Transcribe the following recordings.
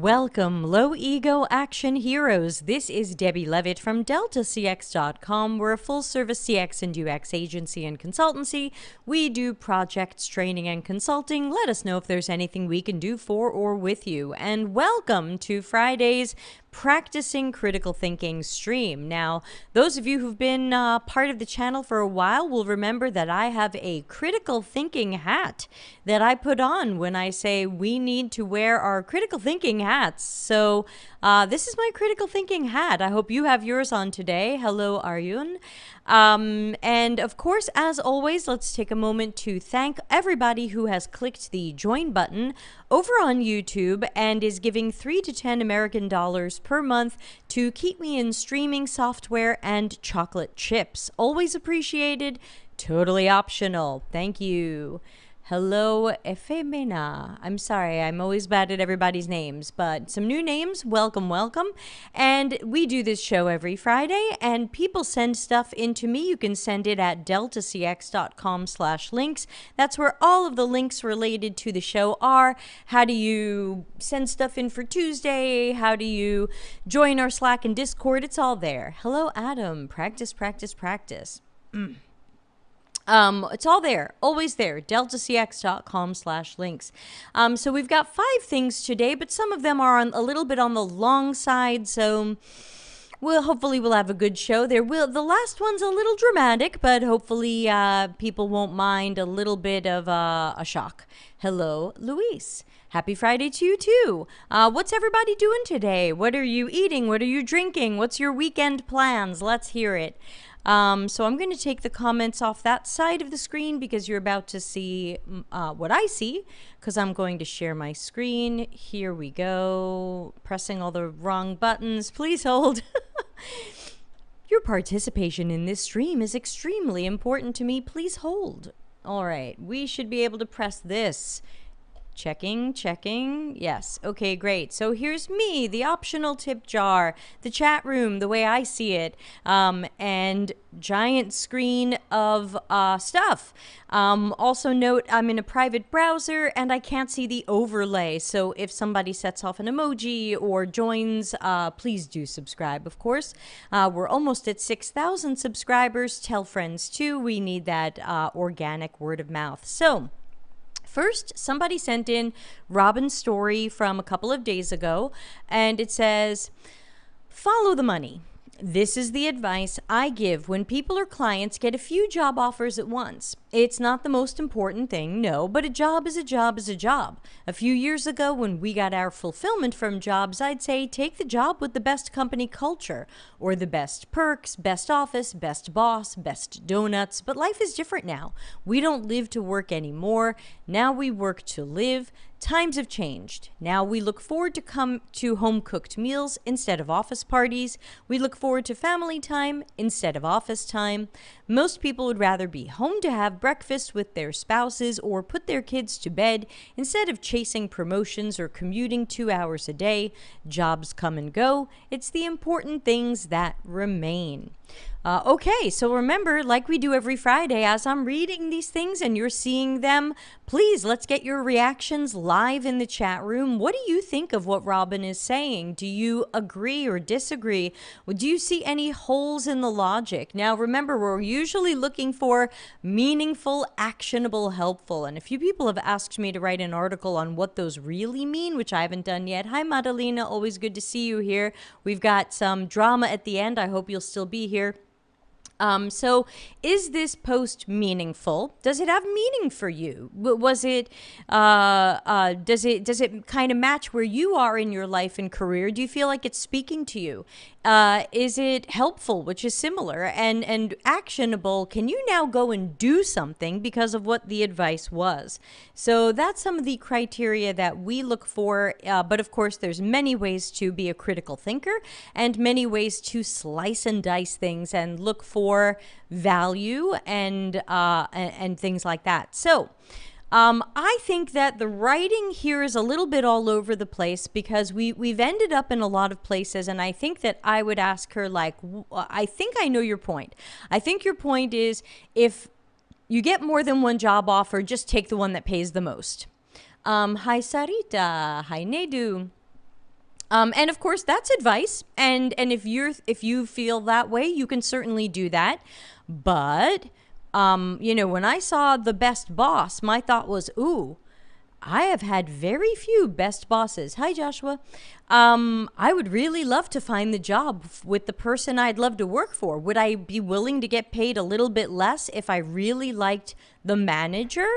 Welcome, low ego action heroes. This is Debbie Levitt from DeltaCX.com. We're a full service CX and UX agency and consultancy. We do projects, training, and consulting. Let us know if there's anything we can do for or with you. And welcome to Friday's Practicing Critical Thinking stream. Now, those of you who've been part of the channel for a while will remember that I have a critical thinking hat that I put on when I say we need to wear our critical thinking hats. So this is my critical thinking hat. I hope you have yours on today. Hello, Arjun. And of course, as always, let's take a moment to thank everybody who has clicked the join button over on YouTube and is giving $3 to $10 American per month to keep me in streaming software and chocolate chips. Always appreciated, totally optional. Thank you. Hello, Efemena. I'm sorry, I'm always bad at everybody's names, but some new names, welcome, welcome. And we do this show every Friday, and people send stuff in to me. You can send it at deltacx.com/links. That's where all of the links related to the show are. How do you send stuff in for Tuesday? How do you join our Slack and Discord? It's all there. Hello, Adam. Practice, practice, practice. It's all there, always there, deltacx.com/links. So we've got 5 things today, but some of them are a little bit on the long side, so hopefully we'll have a good show. The last one's a little dramatic, but hopefully people won't mind a little bit of a shock. Hello, Luis. Happy Friday to you, too. What's everybody doing today? What are you eating? What are you drinking? What's your weekend plans? Let's hear it. So I'm going to take the comments off that side of the screen because you're about to see what I see, because I'm going to share my screen. Here we go. Pressing all the wrong buttons. Please hold. Your participation in this stream is extremely important to me. Please hold. All right. We should be able to press this. Checking. Yes. Okay, great. So here's me, the optional tip jar, the chat room, the way I see it, and giant screen of stuff. Also note I'm in a private browser and I can't see the overlay. So if somebody sets off an emoji or joins, please do subscribe, of course. We're almost at 6,000 subscribers. Tell friends too. We need that organic word of mouth. So first, somebody sent in Robin's story from a couple of days ago, and it says, follow the money. This is the advice I give when people or clients get a few job offers at once. It's not the most important thing, no, but a job is a job is a job. A few years ago, when we got our fulfillment from jobs, I'd say take the job with the best company culture, or the best perks, best office, best boss, best donuts, but life is different now. We don't live to work anymore. Now we work to live. Times have changed. Now we look forward to home-cooked meals instead of office parties. We look forward to family time instead of office time. Most people would rather be home to have breakfast with their spouses or put their kids to bed instead of chasing promotions or commuting 2 hours a day. Jobs come and go. It's the important things that remain. Okay, so remember, like we do every Friday, as I'm reading these things and you're seeing them, please, let's get your reactions live in the chat room. What do you think of what Robin is saying? Do you agree or disagree? Do you see any holes in the logic? Now, remember, we're usually looking for meaningful, actionable, helpful. And a few people have asked me to write an article on what those really mean, which I haven't done yet. Hi, Madalena. Always good to see you here. We've got some drama at the end. I hope you'll still be here. So is this post meaningful? Does it have meaning for you? Was it, does it kind of match where you are in your life and career? Do you feel like it's speaking to you? Is it helpful, which is similar, and actionable? Can you now go and do something because of what the advice was? So that's some of the criteria that we look for. But of course, there's many ways to be a critical thinker and many ways to slice and dice things and look for value and things like that. So I think that the writing here is a little bit all over the place because we've ended up in a lot of places, and I think that I would ask her, like, I think I know your point. I think your point is if you get more than one job offer, just take the one that pays the most. Hi, Sarita. Hi, Nedu. And of course, that's advice. And if you feel that way, you can certainly do that. But when I saw The Best Boss, my thought was, ooh, I have had very few best bosses. Hi, Joshua. I would really love to find the job with the person I'd love to work for. Would I be willing to get paid a little bit less if I really liked the manager?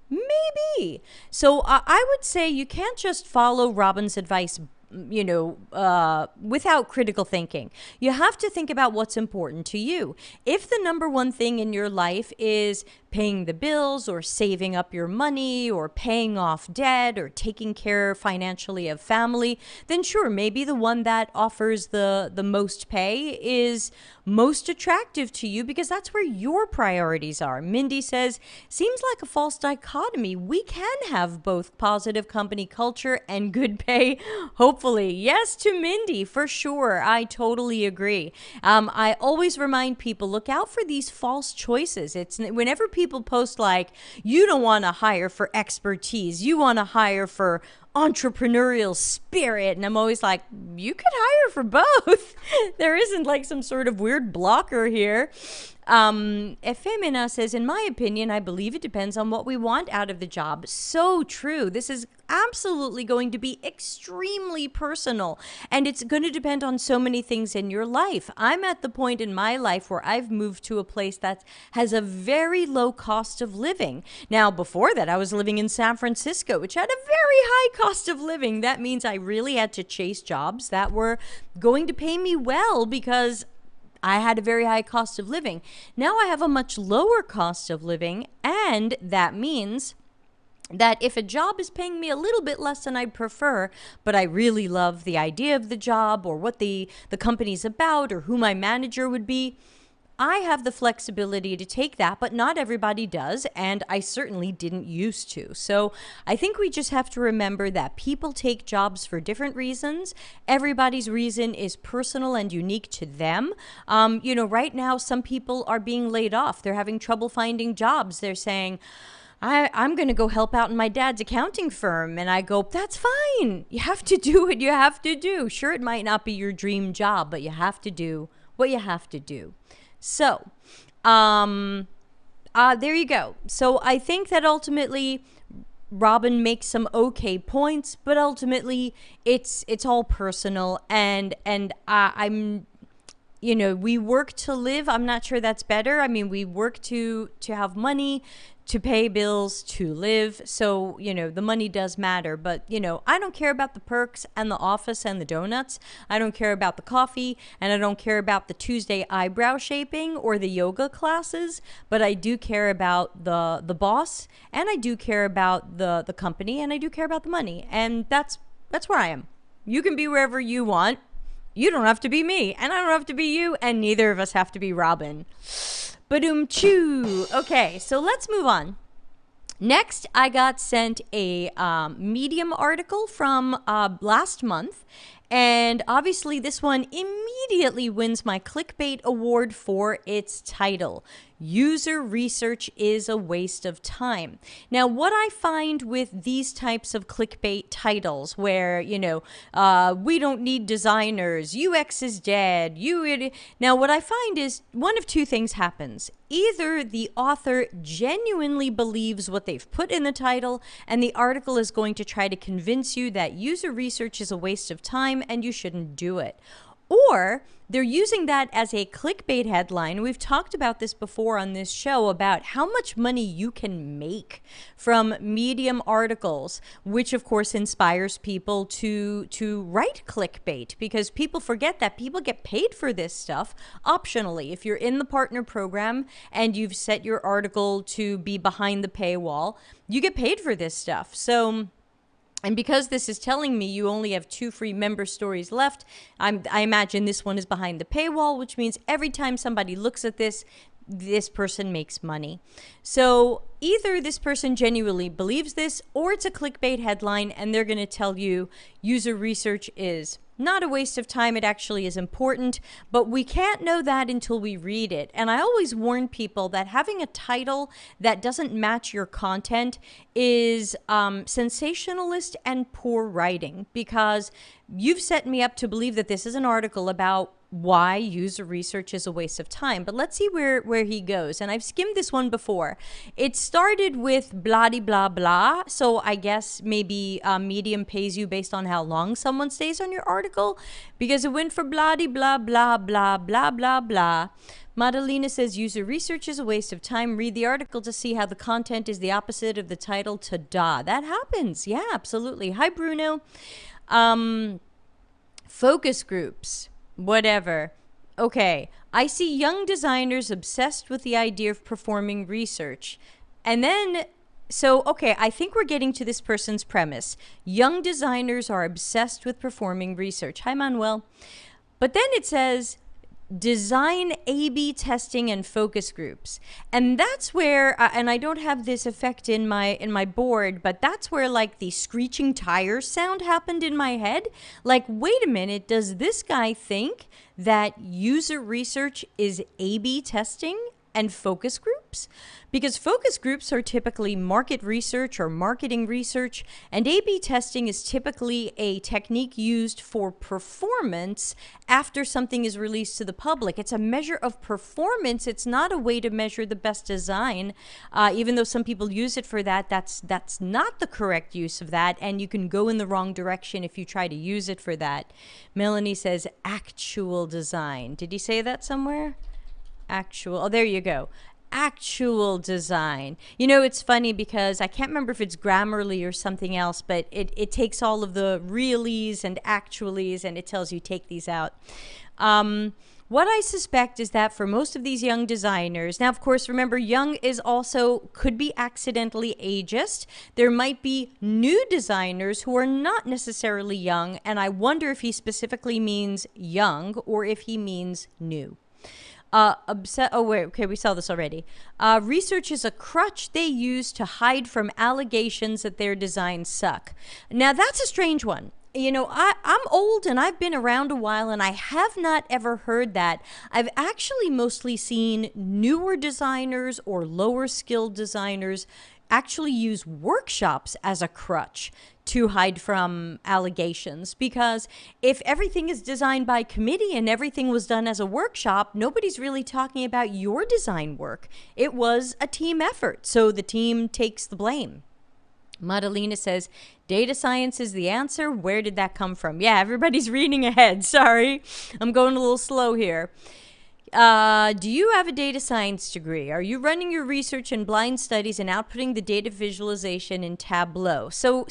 Maybe. So I would say you can't just follow Robin's advice, without critical thinking. You have to think about what's important to you. If the number one thing in your life is paying the bills or saving up your money or paying off debt or taking care financially of family, then sure, maybe the one that offers the most pay is most attractive to you because that's where your priorities are. Mindy says, seems like a false dichotomy. We can have both positive company culture and good pay, hopefully. Yes to Mindy, for sure. I totally agree. I always remind people, look out for these false choices. It's whenever people post like, you don't want to hire for expertise, you want to hire for entrepreneurial spirit, and I'm always like, you could hire for both. There isn't like some sort of weird blocker here. Efemina says, in my opinion, I believe it depends on what we want out of the job. So true. This is absolutely going to be extremely personal, and it's going to depend on so many things in your life. I'm at the point in my life where I've moved to a place that has a very low cost of living. Now, before that, I was living in San Francisco, which had a very high cost of living. That means I really had to chase jobs that were going to pay me well because I had a very high cost of living. Now I have a much lower cost of living, and that means that if a job is paying me a little bit less than I'd prefer, but I really love the idea of the job or what the company's about or who my manager would be, I have the flexibility to take that, but not everybody does, and I certainly didn't used to. So I think we just have to remember that people take jobs for different reasons. Everybody's reason is personal and unique to them. Right now, some people are being laid off. They're having trouble finding jobs. They're saying, I'm going to go help out in my dad's accounting firm. And I go, that's fine. You have to do what you have to do. Sure, it might not be your dream job, but you have to do what you have to do. So, there you go. So I think that ultimately Robin makes some okay points, but ultimately it's all personal, and I'm we work to live. I'm not sure that's better. I mean, we work to have money, to pay bills, to live. So, the money does matter. But, I don't care about the perks and the office and the donuts. I don't care about the coffee, and I don't care about the Tuesday eyebrow shaping or the yoga classes. But I do care about the boss, and I do care about the company, and I do care about the money. And that's where I am. You can be wherever you want. You don't have to be me, and I don't have to be you, and neither of us have to be Robin. Badoom choo. Okay, so let's move on. Next, I got sent a Medium article from last month, and obviously this one immediately wins my clickbait award for its title. User research is a waste of time. Now, what I find with these types of clickbait titles where, we don't need designers, UX is dead, now what I find is one of two things happens. Either the author genuinely believes what they've put in the title, and the article is going to try to convince you that user research is a waste of time and you shouldn't do it. Or they're using that as a clickbait headline. We've talked about this before on this show about how much money you can make from Medium articles, which of course inspires people to write clickbait, because people forget that people get paid for this stuff optionally. If you're in the partner program and you've set your article to be behind the paywall, you get paid for this stuff. And because this is telling me you only have 2 free member stories left, I imagine this one is behind the paywall, which means every time somebody looks at this person makes money. So either this person genuinely believes this, or it's a clickbait headline and they're going to tell you user research is not a waste of time. It actually is important, but we can't know that until we read it. And I always warn people that having a title that doesn't match your content is sensationalist and poor writing, because you've set me up to believe that this is an article about why user research is a waste of time. But let's see where he goes. And I've skimmed this one before. It started with blah de blah blah. So I guess maybe Medium pays you based on how long someone stays on your article, because it went for blah de blah blah blah blah blah blah. Madalena says user research is a waste of time. Read the article to see how the content is the opposite of the title. Ta-da. That happens. Yeah, absolutely. Hi, Bruno. Focus groups. Whatever. Okay, I see young designers obsessed with the idea of performing research. And then, okay, I think we're getting to this person's premise. Young designers are obsessed with performing research. Hi, Manuel. But then it says, design A/B testing and focus groups. And that's where, and I don't have this effect in my board, but that's where like the screeching tires sound happened in my head. Like, wait a minute, does this guy think that user research is A/B testing and focus groups? Because focus groups are typically market research or marketing research, and A/B testing is typically a technique used for performance after something is released to the public. It's a measure of performance. It's not a way to measure the best design. Even though some people use it for that, that's not the correct use of that, and you can go in the wrong direction if you try to use it for that. Melanie says actual design. Did he say that somewhere? Actual. Oh, there you go. Actual design. You know, it's funny because I can't remember if it's Grammarly or something else, but it takes all of the reallys and actuallys and it tells you take these out. What I suspect is that for most of these young designers, now, of course, remember, young is also, could be accidentally ageist. There might be new designers who are not necessarily young, and I wonder if he specifically means young or if he means new. Oh, wait, okay, we saw this already. Research is a crutch they use to hide from allegations that their designs suck. Now, that's a strange one. You know, I'm old and I've been around a while, and I have not ever heard that. I've actually mostly seen newer designers or lower skilled designers actually use workshops as a crutch to hide from allegations, because if everything is designed by committee and everything was done as a workshop, nobody's really talking about your design work. It was a team effort, so the team takes the blame. Madalena says, data science is the answer. Where did that come from? Yeah, everybody's reading ahead. Sorry, I'm going a little slow here. Do you have a data science degree? Are you running your research in blind studies and outputting the data visualization in Tableau? So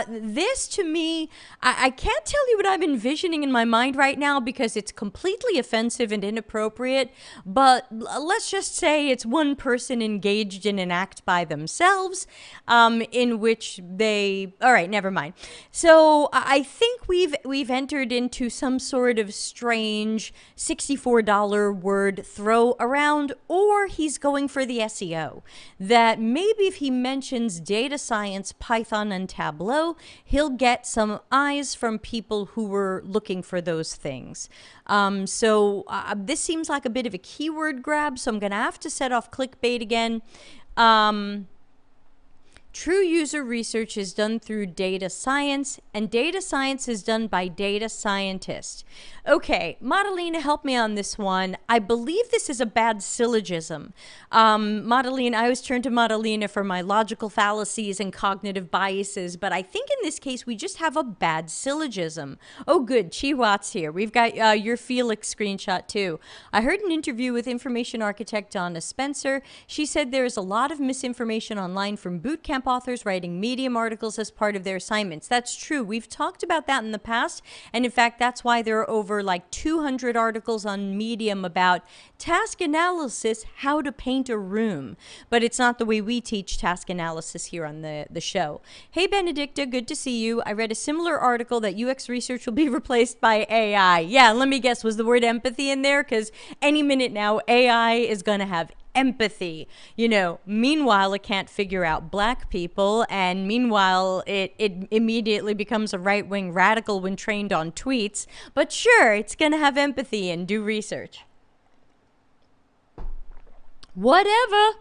this to me, I can't tell you what I'm envisioning in my mind right now because it's completely offensive and inappropriate, but let's just say it's one person engaged in an act by themselves, in which they, all right, never mind. So I think we've entered into some sort of strange $64 word throw around, or he's going for the SEO. That maybe if he mentions data science, Python, and Tableau, he'll get some eyes from people who were looking for those things. This seems like a bit of a keyword grab, so I'm going to have to set off clickbait again. True user research is done through data science, and data science is done by data scientists. Okay, Madalena, help me on this one. I believe this is a bad syllogism. Madalena, I always turn to Madalena for my logical fallacies and cognitive biases, but I think in this case we just have a bad syllogism. Oh, good, Chi Watts here. We've got your Felix screenshot too. I heard an interview with information architect Donna Spencer. She said there is a lot of misinformation online from bootcamp authors writing Medium articles as part of their assignments. That's true. We've talked about that in the past, and in fact, that's why there are over like 200 articles on Medium about task analysis, how to paint a room. But it's not the way we teach task analysis here on the show. Hey, Benedicta, good to see you. I read a similar article that UX research will be replaced by AI. Yeah, let me guess, was the word empathy in there? Because any minute now, AI is going to have empathy. You know, meanwhile, it can't figure out black people. And meanwhile, it immediately becomes a right-wing radical when trained on tweets. But sure, it's going to have empathy and do research. Whatever.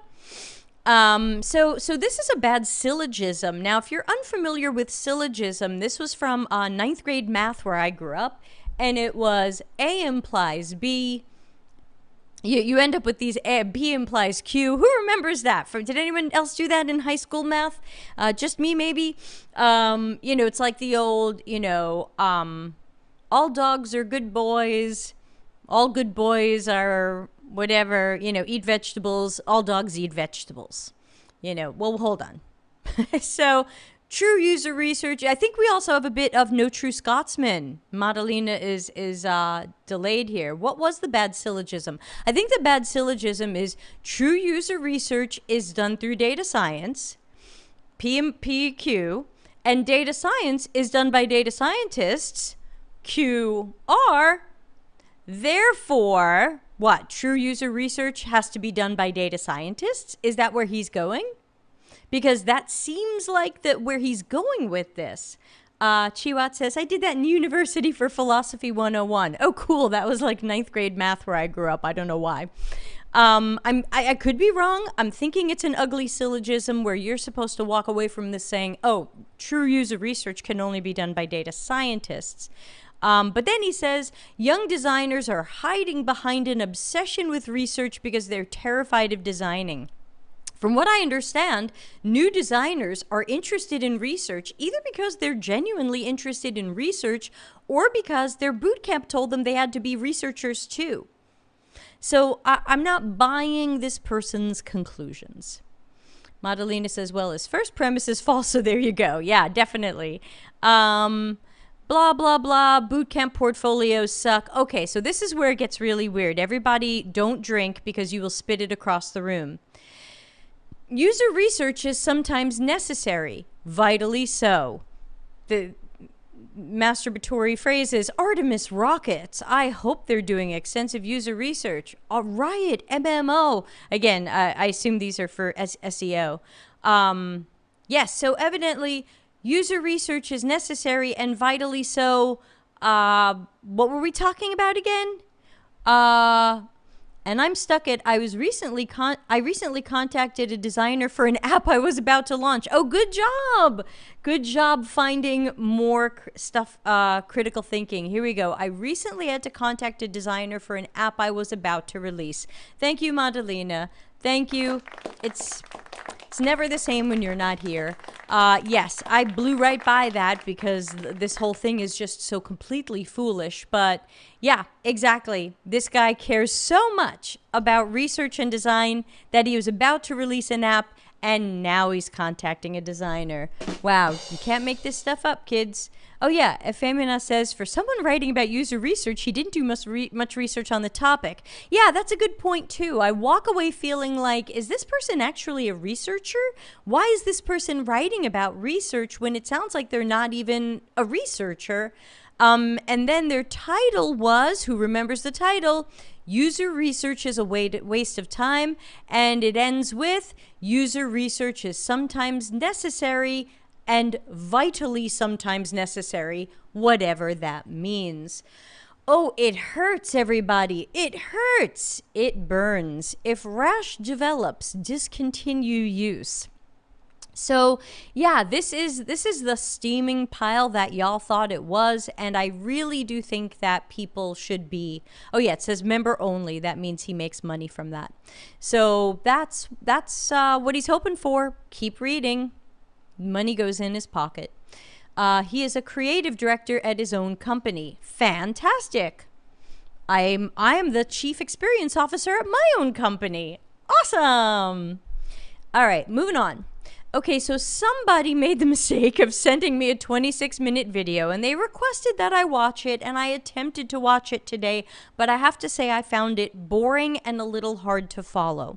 So this is a bad syllogism. Now, if you're unfamiliar with syllogism, this was from ninth grade math where I grew up, and it was A implies B. You end up with these B implies Q. Who remembers that? Did anyone else do that in high school math? Just me, maybe. You know, it's like the old, you know, all dogs are good boys. All good boys are whatever, you know, eat vegetables. All dogs eat vegetables. You know, well, hold on. So, true user research. I think we also have a bit of no true Scotsman. Madalena is delayed here. What was the bad syllogism? I think the bad syllogism is true user research is done through data science, PQ, and data science is done by data scientists, QR. Therefore, what? True user research has to be done by data scientists? Is that where he's going? Because that seems like where he's going with this. Chiwat says, I did that in University for Philosophy 101. Oh, cool. That was like ninth grade math where I grew up. I don't know why. I could be wrong. I'm thinking it's an ugly syllogism where you're supposed to walk away from this saying, oh, true user research can only be done by data scientists. But then he says, young designers are hiding behind an obsession with research because they're terrified of designing. From what I understand, new designers are interested in research either because they're genuinely interested in research or because their bootcamp told them they had to be researchers too. So I'm not buying this person's conclusions. Madalena says, well, his first premise is false, so there you go. Yeah, definitely. Blah, blah, blah, bootcamp portfolios suck. Okay, so this is where it gets really weird. Everybody don't drink because you will spit it across the room. User research is sometimes necessary, vitally so. The masturbatory phrase is Artemis rockets. I hope they're doing extensive user research. Riot, MMO. Again, I assume these are for SEO. Yes, so evidently user research is necessary and vitally so. What were we talking about again? And I'm stuck at, I recently contacted a designer for an app I was about to launch. Oh, good job. Good job finding more stuff, critical thinking. Here we go. I recently had to contact a designer for an app I was about to release. Thank you, Madalena. Thank you. It's never the same when you're not here. Yes, I blew right by that because this whole thing is just so completely foolish. But yeah, exactly. This guy cares so much about research and design that he was about to release an app and now he's contacting a designer. Wow, you can't make this stuff up, kids. Oh yeah, Efemina says, for someone writing about user research, he didn't do much research on the topic. Yeah, that's a good point too. I walk away feeling like, is this person actually a researcher? Why is this person writing about research when it sounds like they're not even a researcher? And then their title was, who remembers the title? User research is a waste of time. And it ends with, user research is sometimes necessary and vitally sometimes necessary, whatever that means. Oh, it hurts, everybody. It hurts. It burns. If rash develops, discontinue use. So yeah, this is the steaming pile that y'all thought it was, and I really do think that people should be. Oh yeah, it says member only. That means he makes money from that. So that's what he's hoping for. Keep reading. Money goes in his pocket. He is a creative director at his own company. Fantastic. I am the chief experience officer at my own company. Awesome. All right, moving on. Okay, so somebody made the mistake of sending me a 26-minute video, and they requested that I watch it, and I attempted to watch it today, but I have to say I found it boring and a little hard to follow.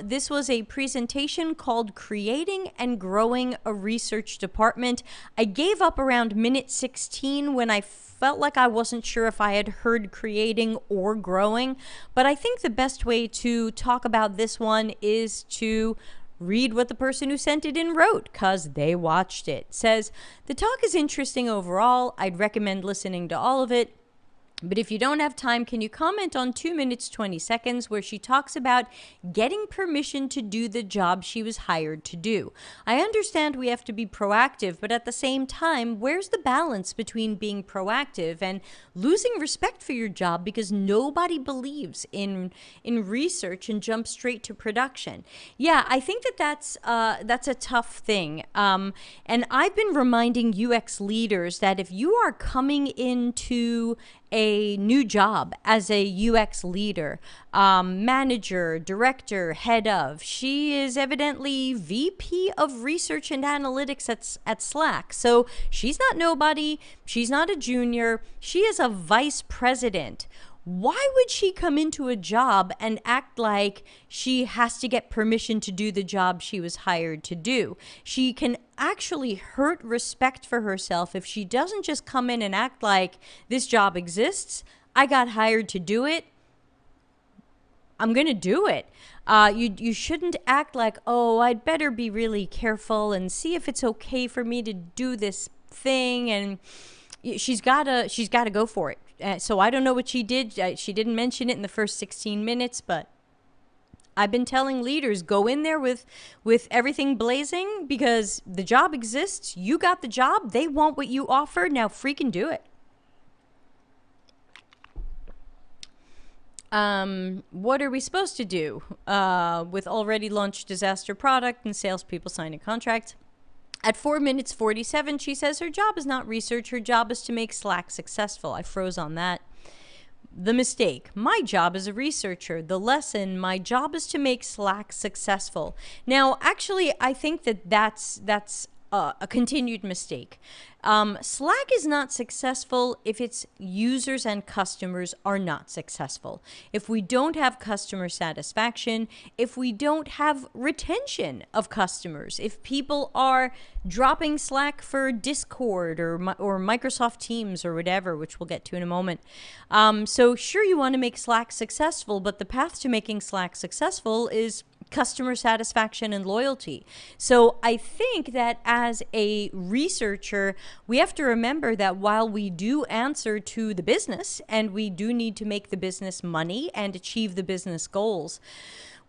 This was a presentation called Creating and Growing a Research Department. I gave up around minute 16 when I felt like I wasn't sure if I had heard creating or growing, but I think the best way to talk about this one is to read what the person who sent it in wrote, because they watched it. It says, the talk is interesting overall. I'd recommend listening to all of it. But if you don't have time, can you comment on 2 minutes, 20 seconds, where she talks about getting permission to do the job she was hired to do? I understand we have to be proactive, but at the same time, where's the balance between being proactive and losing respect for your job because nobody believes in research and jumps straight to production? Yeah, I think that's a tough thing. And I've been reminding UX leaders that if you are coming into a new job as a UX leader, manager, director, head of. She is evidently VP of Research and Analytics at Slack. So she's not nobody. She's not a junior. She is a vice president. Why would she come into a job and act like she has to get permission to do the job she was hired to do? She can actually hurt respect for herself if she doesn't just come in and act like this job exists. I got hired to do it. I'm going to do it. You shouldn't act like, oh, I'd better be really careful and see if it's okay for me to do this thing. And she's gotta go for it. So I don't know what she did. She didn't mention it in the first 16 minutes, but I've been telling leaders, go in there with everything blazing because the job exists. You got the job. They want what you offer. Now freaking do it. What are we supposed to do with already launched disaster product and salespeople signing contracts? At 4 minutes 47, she says her job is not research. Her job is to make Slack successful. I froze on that. The mistake. My job as a researcher. The lesson. My job is to make Slack successful. Now, actually, I think that's a continued mistake. Slack is not successful if its users and customers are not successful. If we don't have customer satisfaction, if we don't have retention of customers, if people are dropping Slack for Discord or Microsoft Teams or whatever, which we'll get to in a moment. So sure, you want to make Slack successful, but the path to making Slack successful is customer satisfaction and loyalty. So I think that as a researcher, we have to remember that while we do answer to the business and we do need to make the business money and achieve the business goals,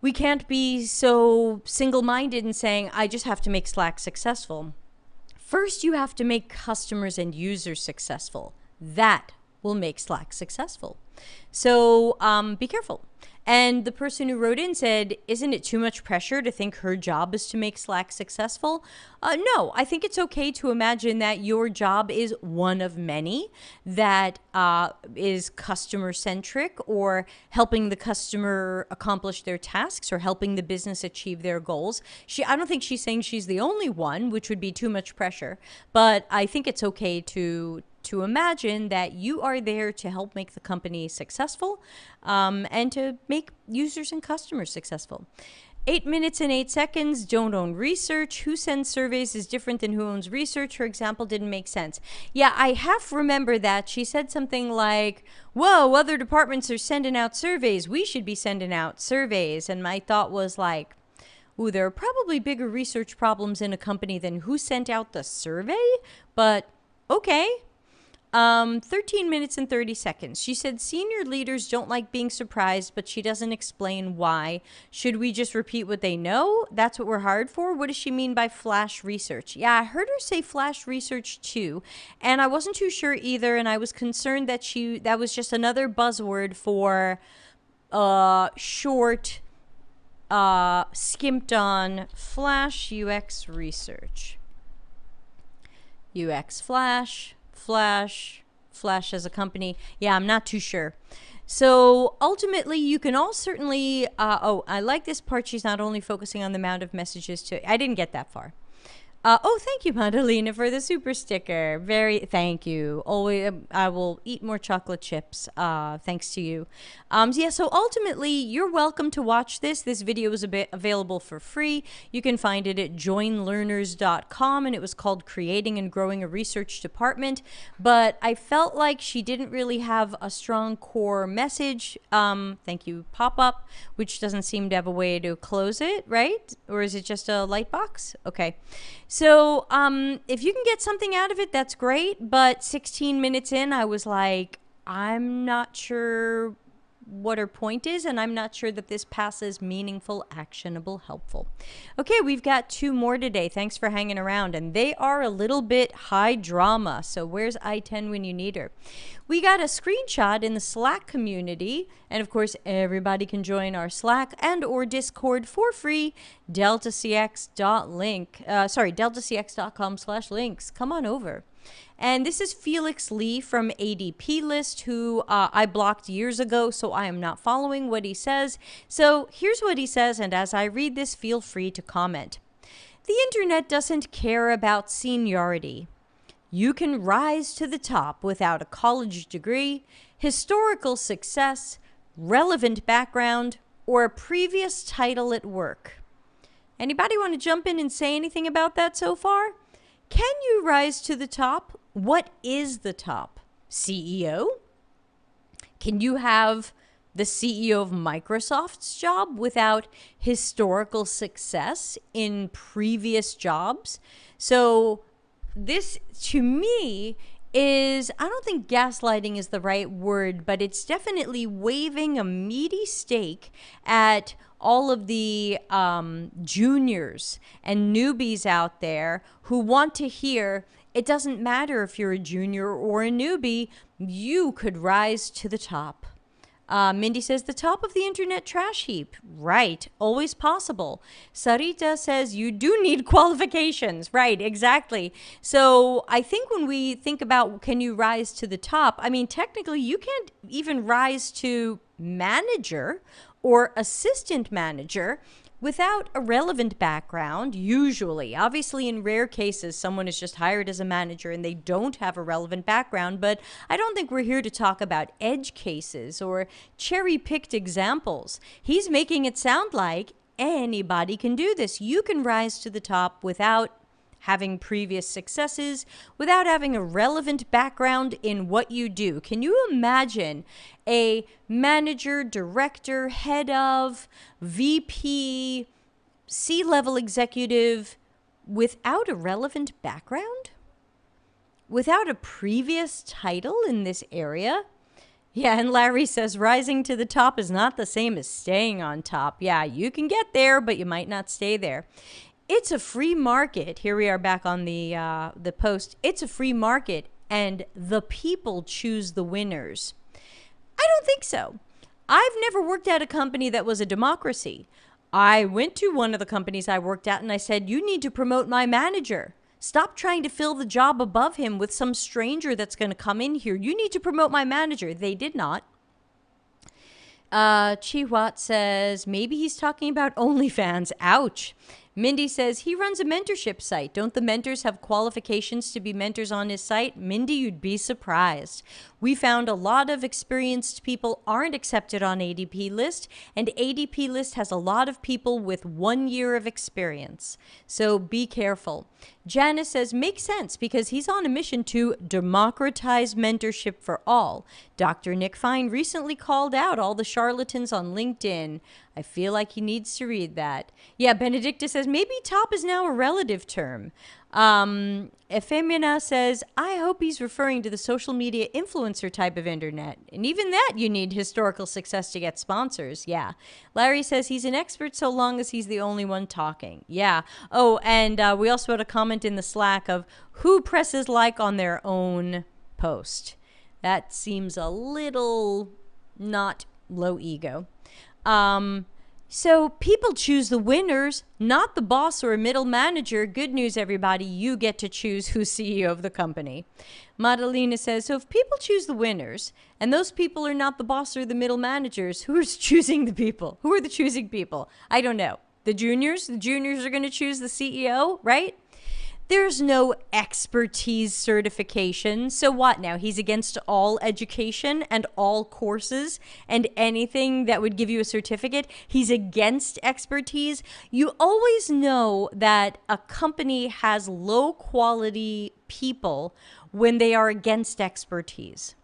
we can't be so single-minded in saying, I just have to make Slack successful. First, you have to make customers and users successful. That will make Slack successful. So be careful. And the person who wrote in said, isn't it too much pressure to think her job is to make Slack successful? No, I think it's okay to imagine that your job is one of many that is customer-centric or helping the customer accomplish their tasks or helping the business achieve their goals. I don't think she's saying she's the only one, which would be too much pressure. But I think it's okay to imagine that you are there to help make the company successful and to make users and customers successful. 8 minutes and 8 seconds, don't own research. Who sends surveys is different than who owns research. Her example didn't make sense. Yeah, I half remember that. She said something like, whoa, other departments are sending out surveys. We should be sending out surveys. And my thought was like, ooh, there are probably bigger research problems in a company than who sent out the survey, but okay. 13 minutes and 30 seconds. She said senior leaders don't like being surprised, but she doesn't explain why. Should we just repeat what they know? That's what we're hired for? What does she mean by flash research? Yeah, I heard her say flash research too, and I wasn't too sure either, and I was concerned that that was just another buzzword for short, skimped on flash UX research. UX flash as a company. Yeah, I'm not too sure. So ultimately, you can all certainly, oh, I like this part. She's not only focusing on the amount of messages I didn't get that far. Oh, thank you, Madalena, for the super sticker. Thank you. Always, I will eat more chocolate chips. Thanks to you. Yeah. So ultimately, you're welcome to watch this. This video is available for free. You can find it at joinlearners.com, and it was called "Creating and Growing a Research Department." But I felt like she didn't really have a strong core message. Thank you, pop-up, which doesn't seem to have a way to close it, right? Or is it just a light box? Okay. So if you can get something out of it, that's great. But 16 minutes in, I was like, I'm not sure what her point is, and I'm not sure that this passes meaningful, actionable, helpful. Okay, we've got 2 more today. Thanks for hanging around, and they are a little bit high drama. So where's I-10 when you need her? We got a screenshot in the Slack community, and of course everybody can join our Slack and or Discord for free. deltacx.com/links. Come on over. And this is Felix Lee from ADP List, who I blocked years ago, so I am not following what he says. So here's what he says, and as I read this, feel free to comment. The internet doesn't care about seniority. You can rise to the top without a college degree, historical success, relevant background, or a previous title at work. Anybody want to jump in and say anything about that so far? Can you rise to the top? What is the top? CEO? Can you have the CEO of Microsoft's job without historical success in previous jobs? So this, to me, I don't think gaslighting is the right word, but it's definitely waving a meaty stake at all of the juniors and newbies out there who want to hear, it doesn't matter if you're a junior or a newbie, you could rise to the top. Mindy says, the top of the internet trash heap. Right. Always possible. Sarita says, you do need qualifications. Right. Exactly. So I think when we think about, can you rise to the top? I mean, technically, you can't even rise to manager or assistant manager without a relevant background, usually. Obviously, in rare cases, someone is just hired as a manager and they don't have a relevant background, but I don't think we're here to talk about edge cases or cherry-picked examples. He's making it sound like anybody can do this. You can rise to the top without having previous successes, without having a relevant background in what you do. Can you imagine a manager, director, head of, VP, C-level executive without a relevant background? Without a previous title in this area? Yeah, and Larry says rising to the top is not the same as staying on top. Yeah, you can get there, but you might not stay there. It's a free market. Here we are back on the post. It's a free market, and the people choose the winners. I don't think so. I've never worked at a company that was a democracy. I went to one of the companies I worked at, and I said, you need to promote my manager. Stop trying to fill the job above him with some stranger that's going to come in here. You need to promote my manager. They did not. Chihuat says, maybe he's talking about OnlyFans. Ouch. Mindy says, he runs a mentorship site. Don't the mentors have qualifications to be mentors on his site? Mindy, you'd be surprised. We found a lot of experienced people aren't accepted on ADP List, and ADP List has a lot of people with 1 year of experience. So be careful. Janice says, makes sense because he's on a mission to democratize mentorship for all. Dr. Nick Fine recently called out all the charlatans on LinkedIn. I feel like he needs to read that. Yeah, Benedicta says, maybe top is now a relative term. Efemina says, I hope he's referring to the social media influencer type of internet. And even that, you need historical success to get sponsors. Yeah. Larry says he's an expert so long as he's the only one talking. Yeah. Oh, and we also had a comment in the Slack of who presses like on their own post. That seems a little not low ego. So people choose the winners, not the boss or a middle manager. Good news, everybody. You get to choose who's CEO of the company. Madalena says, so if people choose the winners and those people are not the boss or the middle managers, who's choosing the people? Who are the choosing people? I don't know. The juniors? The juniors are going to choose the CEO, right? There's no expertise certification. So what now? He's against all education and all courses and anything that would give you a certificate. He's against expertise. You always know that a company has low quality people when they are against expertise.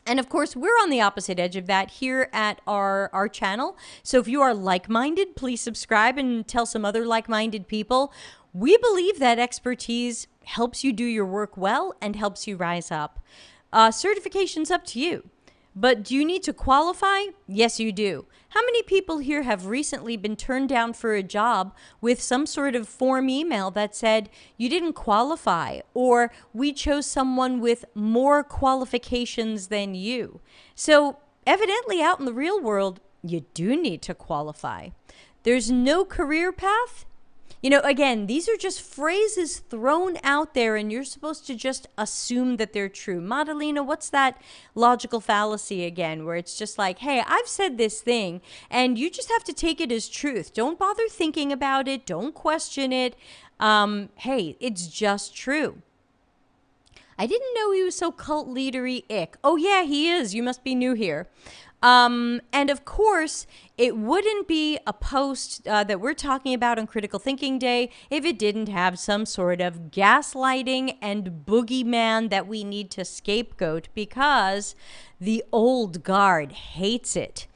And of course, we're on the opposite edge of that here at our channel. So if you are like-minded, please subscribe and tell some other like-minded people. We believe that expertise helps you do your work well and helps you rise up. Certification's up to you. But do you need to qualify? Yes, you do. How many people here have recently been turned down for a job with some sort of form email that said you didn't qualify, or we chose someone with more qualifications than you? So evidently out in the real world, you do need to qualify. There's no career path. You know, again, these are just phrases thrown out there and you're supposed to just assume that they're true. Madalena, what's that logical fallacy again, where it's just like, hey, I've said this thing and you just have to take it as truth. Don't bother thinking about it. Don't question it. Hey, it's just true. I didn't know he was so cult leadery ick. Oh yeah, he is. You must be new here. And of course, it wouldn't be a post that we're talking about on Critical Thinking Day if it didn't have some sort of gaslighting and boogeyman that we need to scapegoat, because the old guard hates it.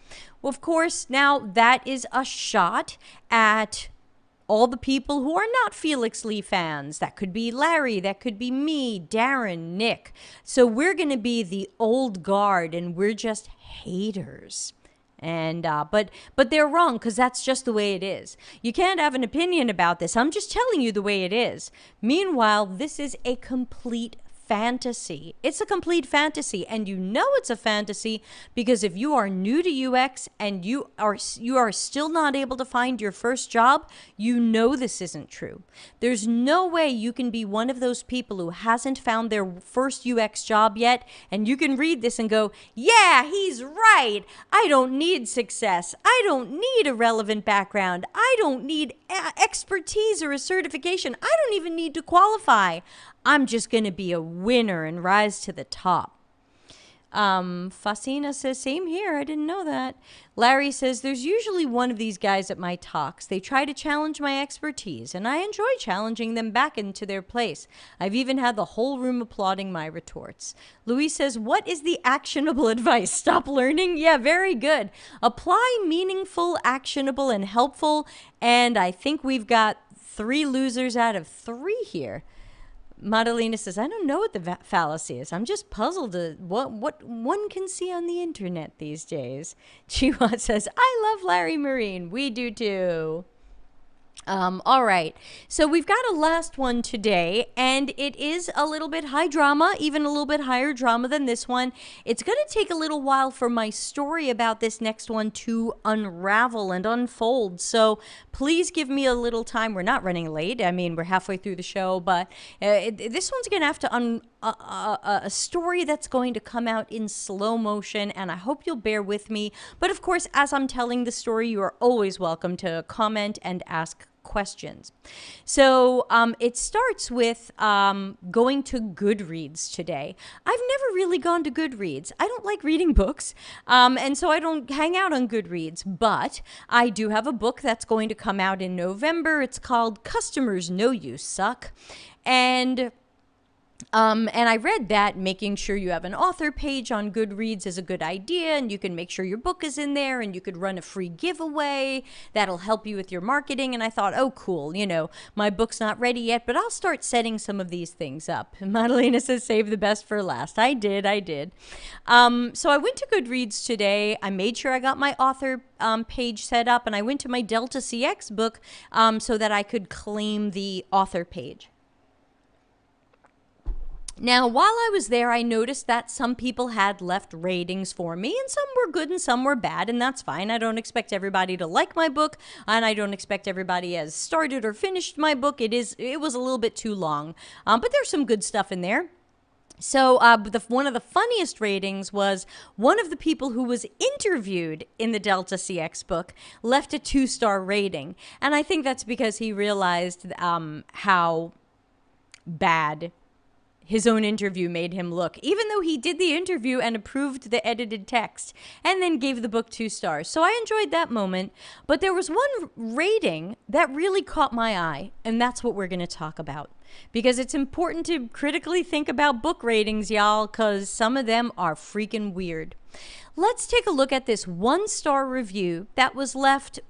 Well, of course, now that is a shot at all the people who are not Felix Lee fans. That could be Larry, that could be me, Darren, Nick. So we're going to be the old guard and we're just haters. And but they're wrong, because that's just the way it is. You can't have an opinion about this. I'm just telling you the way it is. Meanwhile, this is a complete fantasy. It's a complete fantasy, and you know it's a fantasy because if you are new to UX and you are still not able to find your first job, you know this isn't true. There's no way you can be one of those people who hasn't found their first UX job yet, and you can read this and go, yeah, he's right. I don't need success. I don't need a relevant background. I don't need expertise or a certification. I don't even need to qualify. I'm just going to be a winner and rise to the top. Fasina says, same here. I didn't know that. Larry says, there's usually one of these guys at my talks. They try to challenge my expertise, and I enjoy challenging them back into their place. I've even had the whole room applauding my retorts. Louis says, what is the actionable advice? Stop learning? Yeah, very good. Apply meaningful, actionable, and helpful. And I think we've got 3 losers out of 3 here. Madalena says, I don't know what the fallacy is. I'm just puzzled at what one can see on the internet these days. Chiwa says, I love Larry Marine. We do too. All right, so we've got a last one today, and it is a little bit high drama, even a little bit higher drama than this one. It's going to take a little while for my story about this next one to unravel and unfold, so please give me a little time. We're not running late. I mean, we're halfway through the show, but this one's going to have to a story that's going to come out in slow motion, and I hope you'll bear with me. But of course, as I'm telling the story, you are always welcome to comment and ask questions. So it starts with going to Goodreads today. I've never really gone to Goodreads. I don't like reading books, and so I don't hang out on Goodreads, but I do have a book that's going to come out in November. It's called Customers Know You Suck. And I read that making sure you have an author page on Goodreads is a good idea, and you can make sure your book is in there, and you could run a free giveaway that'll help you with your marketing. And I thought, oh, cool, you know, my book's not ready yet, but I'll start setting some of these things up. And Madalena says, save the best for last. I did. So I went to Goodreads today. I made sure I got my author page set up, and I went to my Delta CX book so that I could claim the author page. Now, while I was there, I noticed that some people had left ratings for me, and some were good and some were bad, and that's fine. I don't expect everybody to like my book, and I don't expect everybody has started or finished my book. It was a little bit too long, but there's some good stuff in there. So one of the funniest ratings was one of the people who was interviewed in the Delta CX book left a 2-star rating. And I think that's because he realized how bad his own interview made him look, even though he did the interview and approved the edited text and then gave the book 2 stars. So I enjoyed that moment. But there was one rating that really caught my eye, and that's what we're going to talk about. Because it's important to critically think about book ratings, y'all, because some of them are freaking weird. Let's take a look at this 1-star review that was left,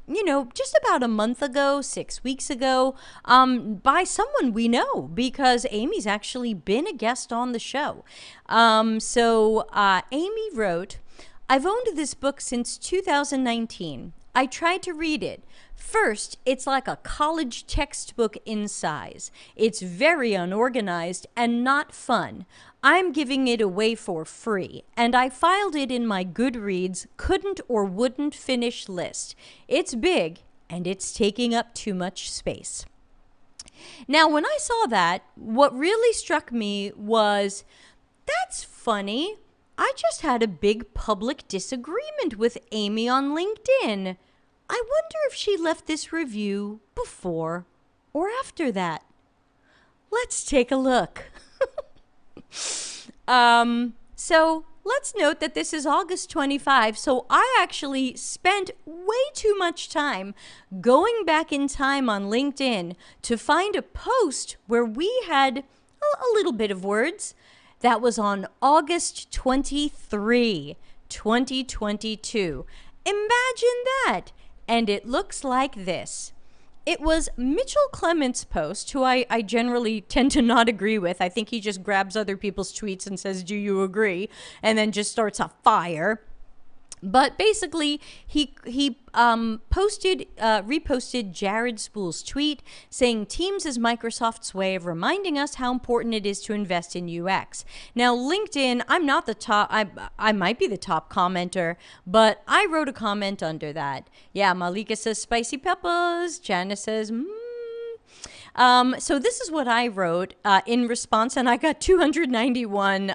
just about a month ago, 6 weeks ago, by someone we know, because Amy's actually been a guest on the show. Amy wrote, "I've owned this book since 2019. I tried to read it. First, it's like a college textbook in size. It's very unorganized and not fun. I'm giving it away for free, and I filed it in my Goodreads couldn't or wouldn't finish list. It's big, and it's taking up too much space." Now, when I saw that, what really struck me was, that's funny. I just had a big public disagreement with Amy on LinkedIn. I wonder if she left this review before or after that. Let's take a look. So let's note that this is August 25, so I actually spent way too much time going back in time on LinkedIn to find a post where we had a little bit of words. That was on August 23, 2022. Imagine that. And it looks like this. It was Mitchell Clements' post, who I generally tend to not agree with. I think he just grabs other people's tweets and says, "Do you agree?" and then just starts a fire. But basically, he reposted Jared Spool's tweet saying Teams is Microsoft's way of reminding us how important it is to invest in UX. Now, LinkedIn, I'm not the top, I might be the top commenter, but I wrote a comment under that. Yeah, Malika says spicy peppers. Janice says, So this is what I wrote in response, and I got 291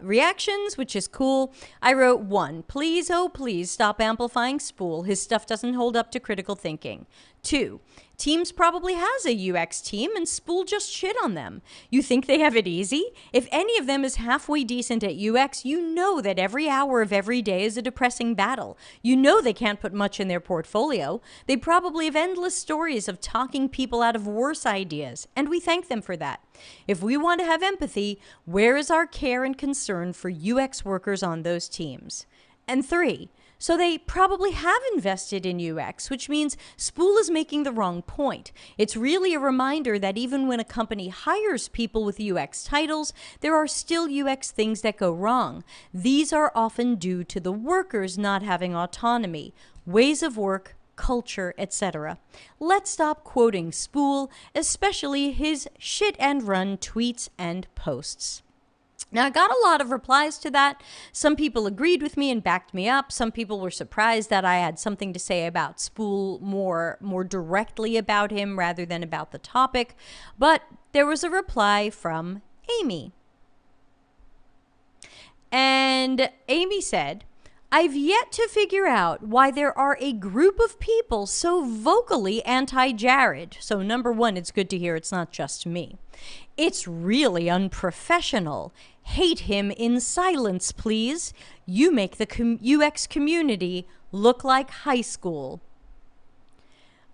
reactions, which is cool. I wrote 1, please, oh please, stop amplifying Spool. His stuff doesn't hold up to critical thinking. 2, Teams probably has a UX team and Spool just shit on them. You think they have it easy? If any of them is halfway decent at UX, you know that every hour of every day is a depressing battle. You know they can't put much in their portfolio. They probably have endless stories of talking people out of worse ideas, and we thank them for that. If we want to have empathy, where is our care and concern for UX workers on those teams? And 3, so they probably have invested in UX, which means Spool is making the wrong point. It's really a reminder that even when a company hires people with UX titles, there are still UX things that go wrong. These are often due to the workers not having autonomy, ways of work, culture, etc. Let's stop quoting Spool, especially his shit and run tweets and posts. Now, I got a lot of replies to that. Some people agreed with me and backed me up. Some people were surprised that I had something to say about Spool more directly about him rather than about the topic. But there was a reply from Amy. And Amy said, I've yet to figure out why there are a group of people so vocally anti-Jared. So number one, it's good to hear it's not just me. It's really unprofessional. Hate him in silence, please. You make the UX community look like high school.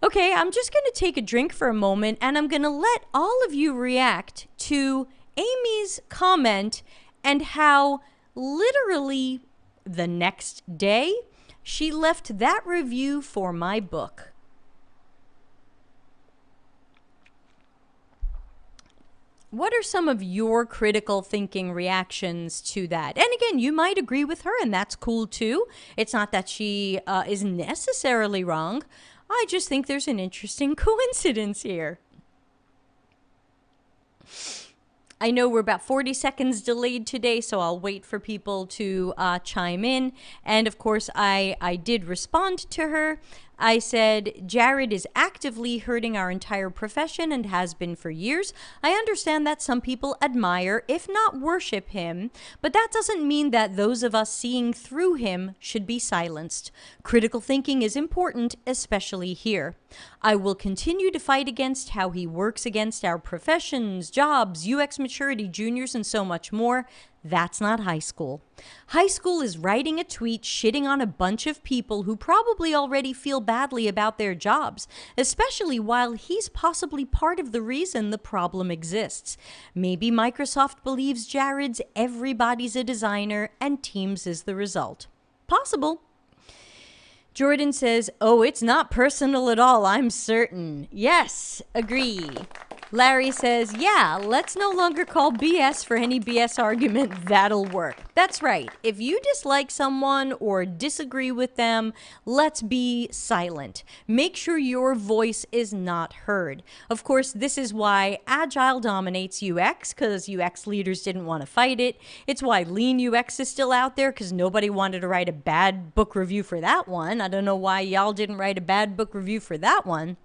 Okay, I'm just going to take a drink for a moment, and I'm going to let all of you react to Amy's comment and how literally the next day she left that review for my book. What are some of your critical thinking reactions to that? And again, you might agree with her, and that's cool too. It's not that she is necessarily wrong. I just think there's an interesting coincidence here. I know we're about 40 seconds delayed today, so I'll wait for people to chime in. And of course, I did respond to her. I said, Jared is actively hurting our entire profession and has been for years. I understand that some people admire, if not worship him, but that doesn't mean that those of us seeing through him should be silenced. Critical thinking is important, especially here. I will continue to fight against how he works against our professions, jobs, UX maturity, juniors, and so much more. That's not high school. High school is writing a tweet shitting on a bunch of people who probably already feel badly about their jobs, especially while he's possibly part of the reason the problem exists. Maybe Microsoft believes Jared's everybody's a designer and Teams is the result. Possible. Jordan says, oh, it's not personal at all, I'm certain. Yes, agree. Larry says, yeah, let's no longer call BS for any BS argument. That'll work. That's right. If you dislike someone or disagree with them, let's be silent. Make sure your voice is not heard. Of course, this is why Agile dominates UX, because UX leaders didn't want to fight it. It's why Lean UX is still out there, because nobody wanted to write a bad book review for that one. I don't know why y'all didn't write a bad book review for that one.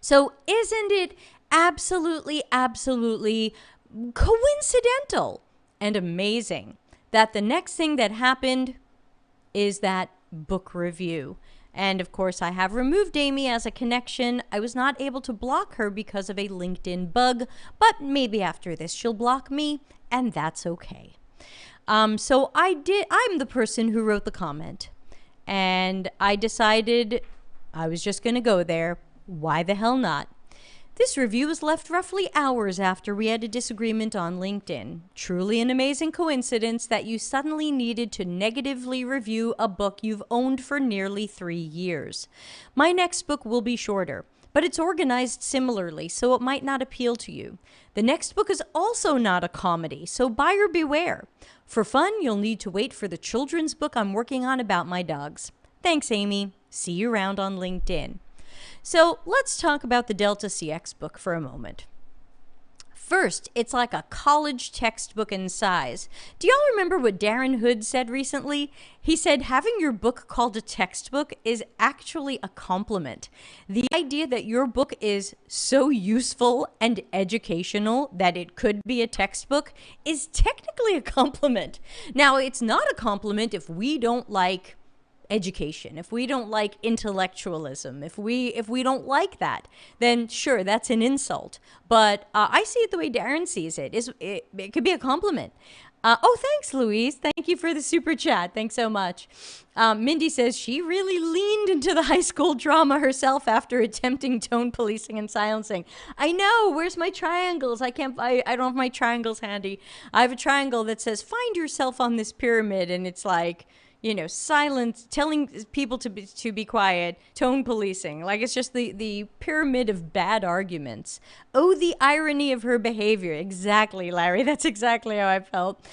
So isn't it absolutely coincidental and amazing that the next thing that happened is that book review? And of course, I have removed Amy as a connection. I was not able to block her because of a LinkedIn bug, but maybe after this she'll block me, and that's okay. So I'm the person who wrote the comment, and I decided I was just going to go there. Why the hell not? This review was left roughly hours after we had a disagreement on LinkedIn. Truly an amazing coincidence that you suddenly needed to negatively review a book you've owned for nearly 3 years. My next book will be shorter, but it's organized similarly, so it might not appeal to you. The next book is also not a comedy, so buyer beware. For fun, you'll need to wait for the children's book I'm working on about my dogs. Thanks, Amy. See you around on LinkedIn. So let's talk about the Delta CX book for a moment. First, it's like a college textbook in size. Do y'all remember what Darren Hood said recently? He said having your book called a textbook is actually a compliment. The idea that your book is so useful and educational that it could be a textbook is technically a compliment. Now, it's not a compliment if we don't like education, if we don't like intellectualism, if we don't like that, then sure, that's an insult. But I see it the way Darren sees it. It could be a compliment. Oh, thanks, Louise. Thank you for the super chat. Thanks so much. Mindy says she really leaned into the high school drama herself after attempting tone policing and silencing. I know. Where's my triangles? I don't have my triangles handy. I have a triangle that says find yourself on this pyramid, and it's like, you know, silence, telling people to be quiet, tone policing. Like, it's just the pyramid of bad arguments. Oh, the irony of her behavior. Exactly, Larry. That's exactly how I felt.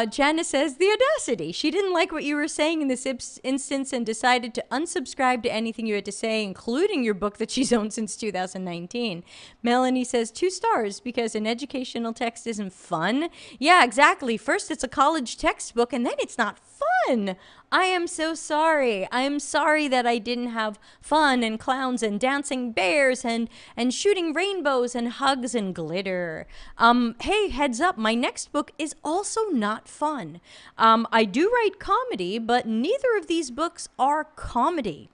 Janice says, the audacity. She didn't like what you were saying in this instance and decided to unsubscribe to anything you had to say, including your book that she's owned since 2019. Melanie says, 2 stars because an educational text isn't fun. Yeah, exactly. First, it's a college textbook, and then it's not fun. I am so sorry. I am sorry that I didn't have fun and clowns and dancing bears and shooting rainbows and hugs and glitter. Hey, heads up, my next book is also not fun. I do write comedy, but neither of these books are comedy.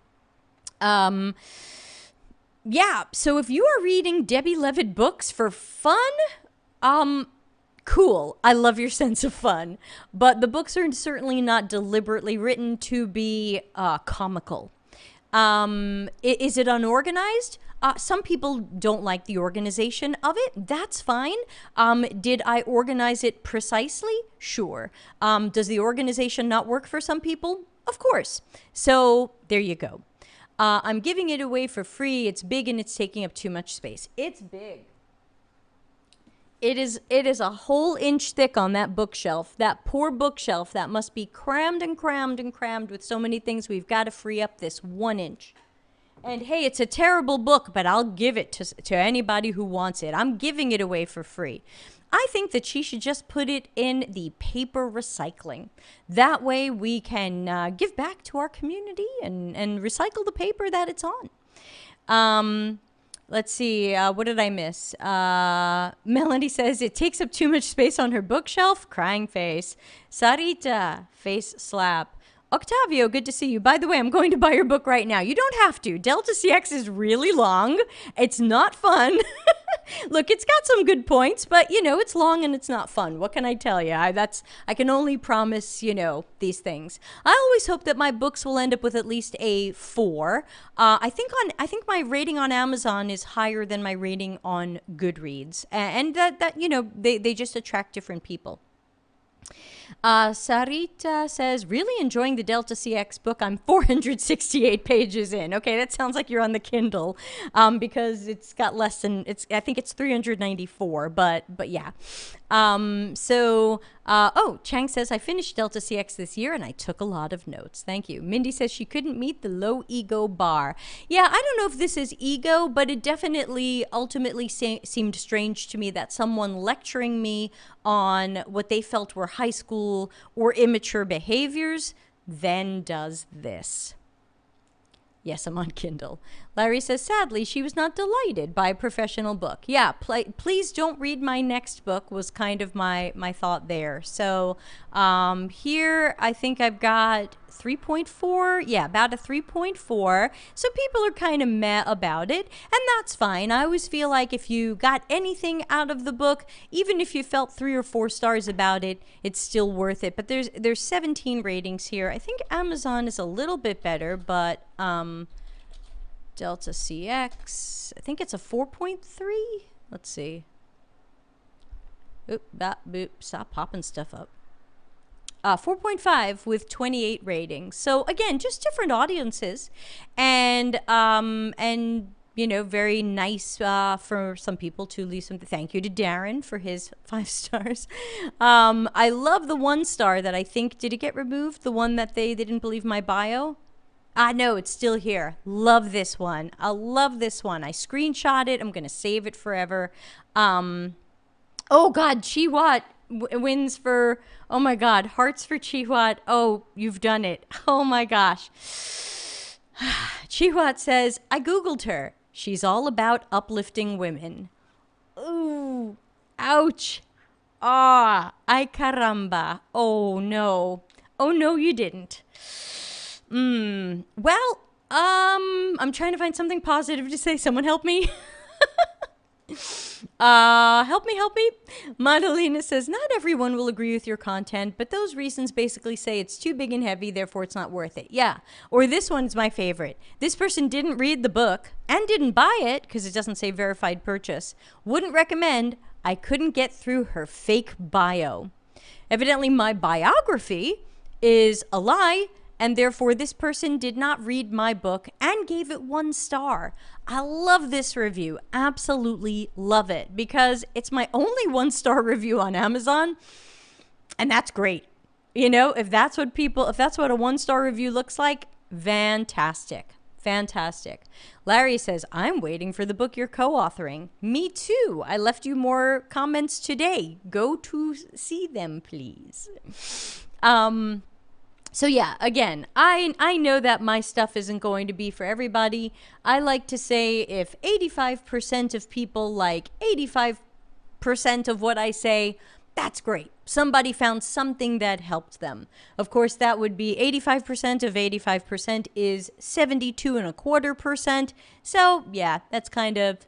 Yeah, so if you are reading Debbie Levitt books for fun, cool. I love your sense of fun. But the books are certainly not deliberately written to be comical. Is it unorganized? Some people don't like the organization of it. That's fine. Did I organize it precisely? Sure. Does the organization not work for some people? Of course. So there you go. I'm giving it away for free. It's big and it's taking up too much space. It's big. It is a whole inch thick on that bookshelf, that poor bookshelf that must be crammed and crammed and crammed with so many things. We've got to free up this 1 inch. And hey, it's a terrible book, but I'll give it to anybody who wants it. I'm giving it away for free. I think that she should just put it in the paper recycling. That way we can give back to our community and recycle the paper that it's on. Let's see. What did I miss? Melanie says it takes up too much space on her bookshelf. Crying face. Sarita. Face slap. Octavio, good to see you. By the way, I'm going to buy your book right now. You don't have to. Delta CX is really long. It's not fun. Look, it's got some good points, but, you know, it's long and it's not fun. What can I tell you? I can only promise, you know, these things. I always hope that my books will end up with at least a 4. I think my rating on Amazon is higher than my rating on Goodreads. And that you know, they just attract different people. Sarita says, really enjoying the Delta CX book. I'm 468 pages in. Okay, that sounds like you're on the Kindle, because it's got less than, I think it's 394, but yeah. Chang says, I finished Delta CX this year and I took a lot of notes. Thank you. Mindy says she couldn't meet the low ego bar. Yeah, I don't know if this is ego, but it definitely ultimately seemed strange to me that someone lecturing me on what they felt were high school or immature behaviors then does this. Yes, I'm on Kindle. Larry says, sadly, she was not delighted by a professional book. Yeah, please don't read my next book was kind of my thought there. So here I think I've got 3.4. Yeah, about a 3.4. So people are kind of meh about it, and that's fine. I always feel like if you got anything out of the book, even if you felt 3 or 4 stars about it, it's still worth it. But there's 17 ratings here. I think Amazon is a little bit better, but Delta CX, I think it's a 4.3. Let's see. Oop, bop, boop, stop popping stuff up. 4.5 with 28 ratings. So again, just different audiences, and you know, very nice for some people to leave some. Thank you to Darren for his 5 stars. I love the 1 star that I think, did it get removed? The one that they didn't believe my bio? No, it's still here. Love this one. I love this one. I screenshot it. I'm going to save it forever. Oh, God, Chihuat wins for, oh, my God, hearts for Chihuat. Oh, you've done it. Oh, my gosh. Chihuat says, I Googled her. She's all about uplifting women. Ooh, ouch. Ah, ay caramba. Oh, no. Oh, no, you didn't. Well, I'm trying to find something positive to say. Someone help me. Help me. Madalena says, not everyone will agree with your content, but those reasons basically say it's too big and heavy, therefore it's not worth it. Yeah. Or this one's my favorite. This person didn't read the book and didn't buy it because it doesn't say verified purchase. Wouldn't recommend. I couldn't get through her fake bio. Evidently, my biography is a lie, and therefore this person did not read my book and gave it 1 star. I love this review. Absolutely love it, because it's my only 1-star review on Amazon, and that's great. You know, if that's what a 1-star review looks like, fantastic. Fantastic. Larry says, I'm waiting for the book you're co-authoring. Me too. I left you more comments today. Go to see them, please. So yeah, again, I know that my stuff isn't going to be for everybody. I like to say if 85% of people like 85% of what I say, that's great. Somebody found something that helped them. Of course, that would be 85% of 85% is 72.25%. So yeah, that's kind of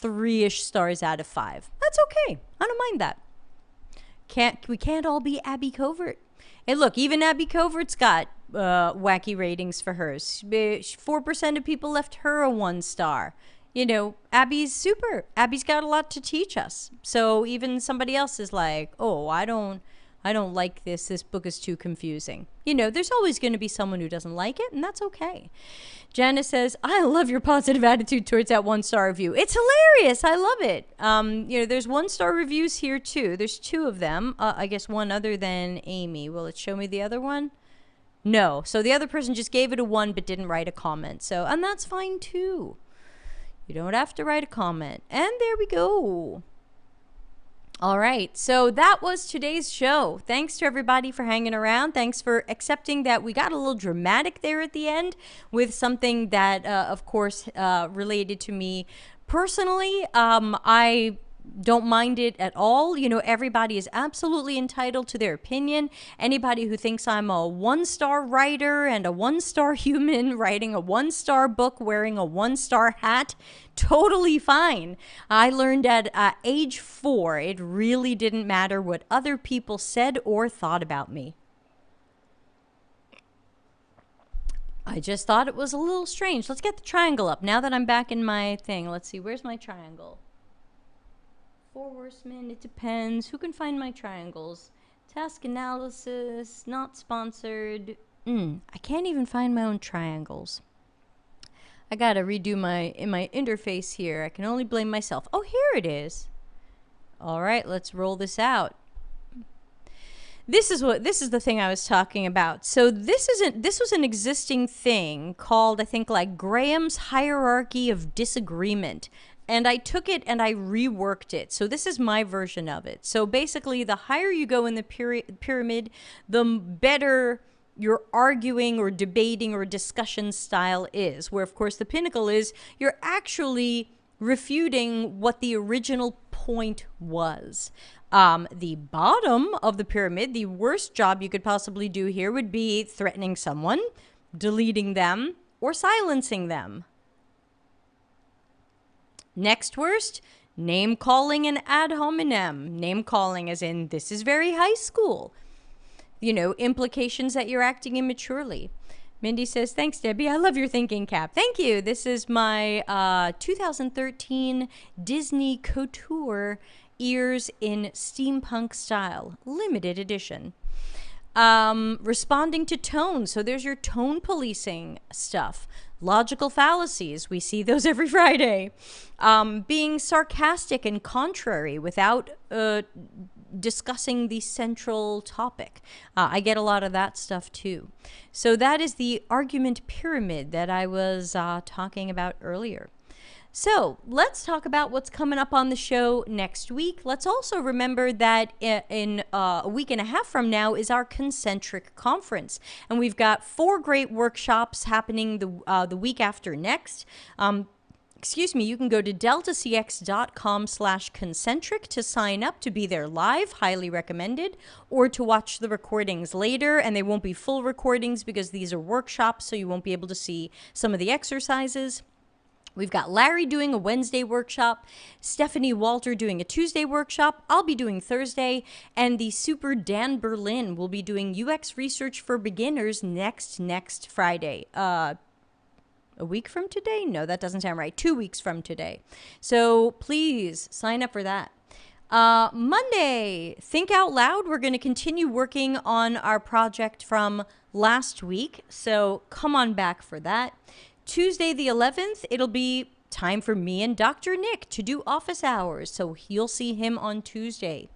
3-ish stars out of 5. That's okay. I don't mind that. We can't all be Abby Covert. And look, even Abby Covert's got wacky ratings for hers. 4% of people left her a 1 star. You know, Abby's super. Abby's got a lot to teach us. So even somebody else is like, oh, I don't like this. This book is too confusing. You know, there's always going to be someone who doesn't like it, and that's okay. Janice says, I love your positive attitude towards that 1-star review. It's hilarious. I love it. You know, there's 1-star reviews here, too. There's 2 of them. I guess one other than Amy. Will it show me the other one? No. So the other person just gave it a 1 but didn't write a comment. So, and that's fine too. You don't have to write a comment. And there we go. All right, so that was today's show. Thanks to everybody for hanging around. Thanks for accepting that we got a little dramatic there at the end with something that, of course, related to me personally. I don't mind it at all. You know, everybody is absolutely entitled to their opinion. Anybody who thinks I'm a 1-star writer and a 1-star human writing a 1-star book wearing a 1-star hat, totally fine. I learned at age 4, it really didn't matter what other people said or thought about me. I just thought it was a little strange. Let's get the triangle up. Now that I'm back in my thing, let's see, where's my triangle? 4 Horsemen, it depends. Who can find my triangles? Task analysis, not sponsored. I can't even find my own triangles. I gotta redo my interface here. I can only blame myself. Oh, here it is. All right, let's roll this out. This is the thing I was talking about. So this was an existing thing called, I think, like Graham's hierarchy of disagreement. And I took it and I reworked it. So this is my version of it. So basically, the higher you go in the pyramid, the better your arguing or debating or discussion style is. Where, of course, the pinnacle is you're actually refuting what the original point was. The bottom of the pyramid, the worst job you could possibly do here would be threatening someone, deleting them, or silencing them. Next worst, name calling and ad hominem. Name calling as in, this is very high school. You know, implications that you're acting immaturely. Mindy says, thanks, Debbie. I love your thinking cap. Thank you. This is my 2013 Disney Couture Ears in Steampunk Style, limited edition. Responding to tone. So there's your tone policing stuff. Logical fallacies. We see those every Friday. Being sarcastic and contrary without discussing the central topic. I get a lot of that stuff too. So that is the argument pyramid that I was talking about earlier. So let's talk about what's coming up on the show next week. Let's also remember that in a week and a half from now is our Concentric Conference. And we've got 4 great workshops happening the week after next. You can go to deltacx.com/concentric to sign up to be there live, highly recommended, or to watch the recordings later. And they won't be full recordings because these are workshops, so you won't be able to see some of the exercises. We've got Larry doing a Wednesday workshop, Stephanie Walter doing a Tuesday workshop, I'll be doing Thursday, and the super Dan Berlin will be doing UX research for beginners next Friday. A week from today? No, that doesn't sound right. 2 weeks from today. So please sign up for that. Monday, Think Out Loud. We're going to continue working on our project from last week, so come on back for that. Tuesday the 11th, it'll be time for me and Dr. Nick to do office hours, so you'll see him on Tuesday.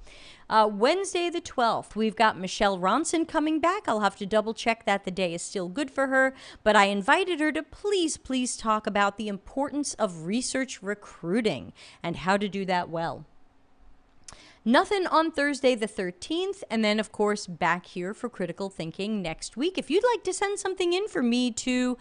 Wednesday the 12th, we've got Michelle Ronson coming back. I'll have to double check that the day is still good for her, but I invited her to please talk about the importance of research recruiting and how to do that well. Nothing on Thursday the 13th, and then, of course, back here for Critical Thinking next week. If you'd like to send something in for me to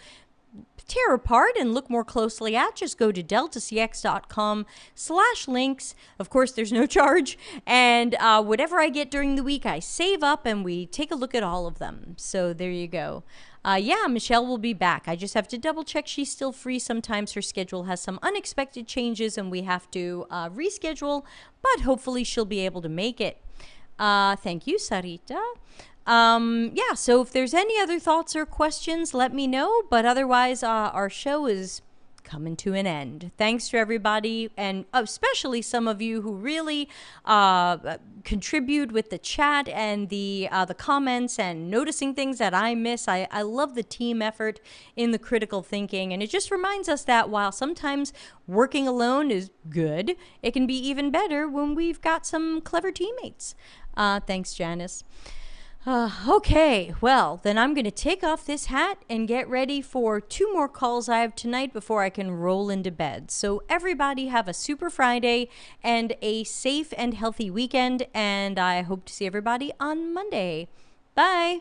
tear apart and look more closely at, just go to deltacx.com/links. Of course, there's no charge. And whatever I get during the week, I save up and we take a look at all of them. So there you go. Yeah, Michelle will be back. I just have to double check she's still free. Sometimes her schedule has some unexpected changes and we have to reschedule, but hopefully she'll be able to make it. Thank you, Sarita. Yeah, so if there's any other thoughts or questions, let me know. But otherwise, our show is coming to an end. Thanks to everybody, and especially some of you who really contribute with the chat and the comments and noticing things that I miss. I love the team effort in the critical thinking, and it just reminds us that while sometimes working alone is good, it can be even better when we've got some clever teammates. Thanks, Janice. Okay, well, then I'm going to take off this hat and get ready for 2 more calls I have tonight before I can roll into bed. So, everybody have a super Friday and a safe and healthy weekend, and I hope to see everybody on Monday. Bye.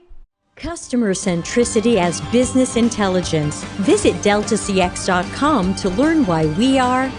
Customer centricity as business intelligence. Visit deltacx.com to learn why we are